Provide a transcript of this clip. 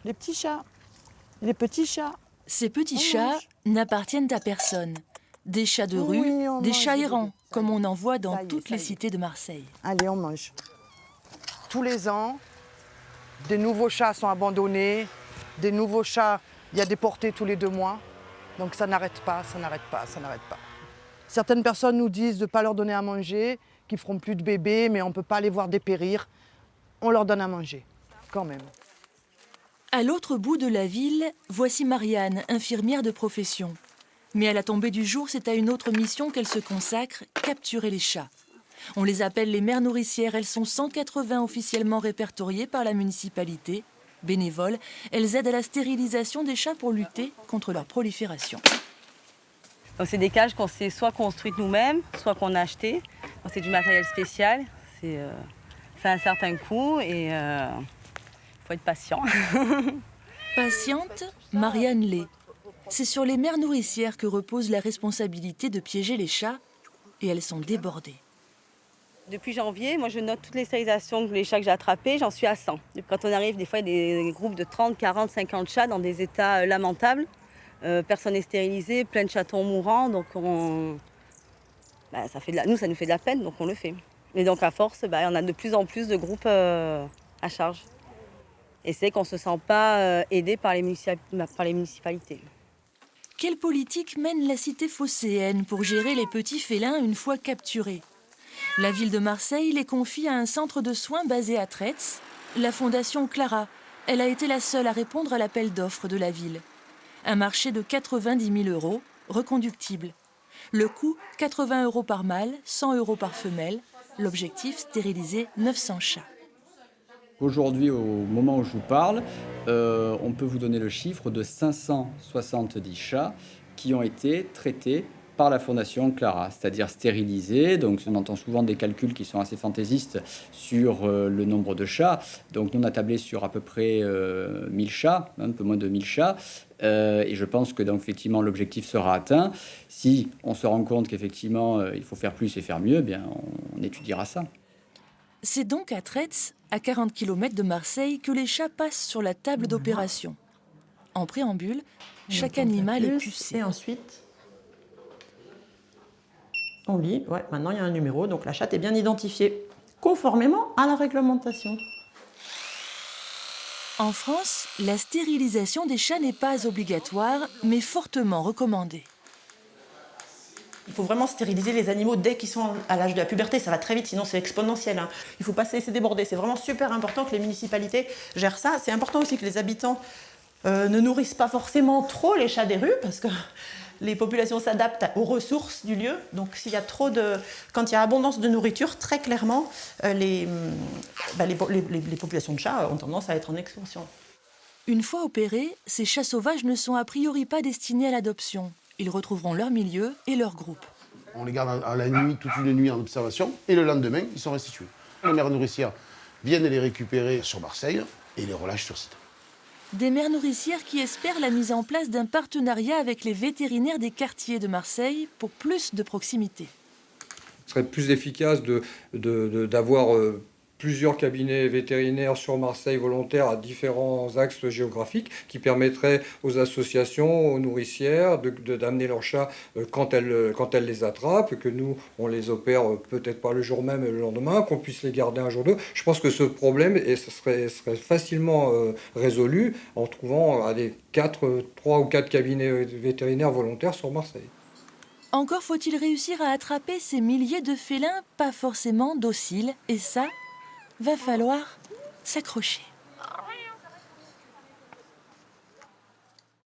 les petits chats. Les petits chats. Ces petits On chats mange. n'appartiennent à personne. Des chats de rue, Oui, on des mange chats des errants, bébés. Ça comme y est. on en voit dans Ça y est, toutes ça les y est. cités de Marseille. Allez, on mange. Tous les ans, des nouveaux chats sont abandonnés. Des nouveaux chats, il y a des portées tous les 2 mois. Donc ça n'arrête pas, ça n'arrête pas, ça n'arrête pas. Certaines personnes nous disent de ne pas leur donner à manger, qu'ils feront plus de bébés, mais on ne peut pas les voir dépérir. On leur donne à manger, quand même. À l'autre bout de la ville, voici Marianne, infirmière de profession. Mais à la tombée du jour, c'est à une autre mission qu'elle se consacre, capturer les chats. On les appelle les mères nourricières. Elles sont 180 officiellement répertoriées par la municipalité. Bénévoles, elles aident à la stérilisation des chats pour lutter contre leur prolifération. Donc c'est des cages qu'on s'est soit construites nous-mêmes, soit qu'on a achetées. Donc c'est du matériel spécial, ça a un certain coût et faut être patient. Patiente, Marianne l'est. C'est sur les mères nourricières que repose la responsabilité de piéger les chats et elles sont débordées. Depuis janvier, moi je note toutes les stérilisations, les chats que j'ai attrapés, j'en suis à 100. Quand on arrive, des fois il y a des groupes de 30, 40, 50 chats dans des états lamentables. Personne n'est stérilisé, plein de chatons mourants, donc nous ça nous fait de la peine, donc on le fait. Et donc à force, on a de plus en plus de groupes à charge. Et c'est qu'on ne se sent pas aidé par les municipalités. Quelle politique mène la cité phocéenne pour gérer les petits félins une fois capturés? La ville de Marseille les confie à un centre de soins basé à Tretz, la fondation Clara. Elle a été la seule à répondre à l'appel d'offres de la ville. Un marché de 90 000 €, reconductible. Le coût, 80 € par mâle, 100 € par femelle. L'objectif, stériliser 900 chats. Aujourd'hui, au moment où je vous parle, on peut vous donner le chiffre de 570 chats qui ont été traités par la Fondation Clara, c'est-à-dire stérilisés. Donc on entend souvent des calculs qui sont assez fantaisistes sur le nombre de chats. Donc nous on a tablé sur à peu près 1000 chats, un peu moins de 1000 chats. Et je pense que donc, effectivement l'objectif sera atteint. Si on se rend compte qu'effectivement il faut faire plus et faire mieux, eh bien on étudiera ça. C'est donc à Tretz, à 40 km de Marseille, que les chats passent sur la table d'opération. En préambule, chaque animal est pucé. Et ensuite, on lit. Ouais, maintenant il y a un numéro, donc la chatte est bien identifiée, conformément à la réglementation. En France, la stérilisation des chats n'est pas obligatoire, mais fortement recommandée. Il faut vraiment stériliser les animaux dès qu'ils sont à l'âge de la puberté, ça va très vite, sinon c'est exponentiel. Il ne faut pas se laisser déborder, c'est vraiment super important que les municipalités gèrent ça. C'est important aussi que les habitants ne nourrissent pas forcément trop les chats des rues, parce que les populations s'adaptent aux ressources du lieu. Donc quand il y a abondance de nourriture, très clairement, les populations de chats ont tendance à être en expansion. Une fois opérés, ces chats sauvages ne sont a priori pas destinés à l'adoption. Ils retrouveront leur milieu et leur groupe. On les garde à la nuit, toute une nuit en observation, et le lendemain, ils sont restitués. Les mères nourricières viennent les récupérer sur Marseille et les relâchent sur site. Des mères nourricières qui espèrent la mise en place d'un partenariat avec les vétérinaires des quartiers de Marseille pour plus de proximité. Ce serait plus efficace d'avoir plusieurs cabinets vétérinaires sur Marseille volontaires à différents axes géographiques qui permettraient aux associations, aux nourricières d'amener leurs chats quand elles les attrapent, que nous, on les opère peut-être pas le jour même et le lendemain, qu'on puisse les garder un jour ou deux. Je pense que ce problème serait facilement résolu en trouvant 3 ou 4 cabinets vétérinaires volontaires sur Marseille. Encore faut-il réussir à attraper ces milliers de félins pas forcément dociles, et ça, va falloir s'accrocher.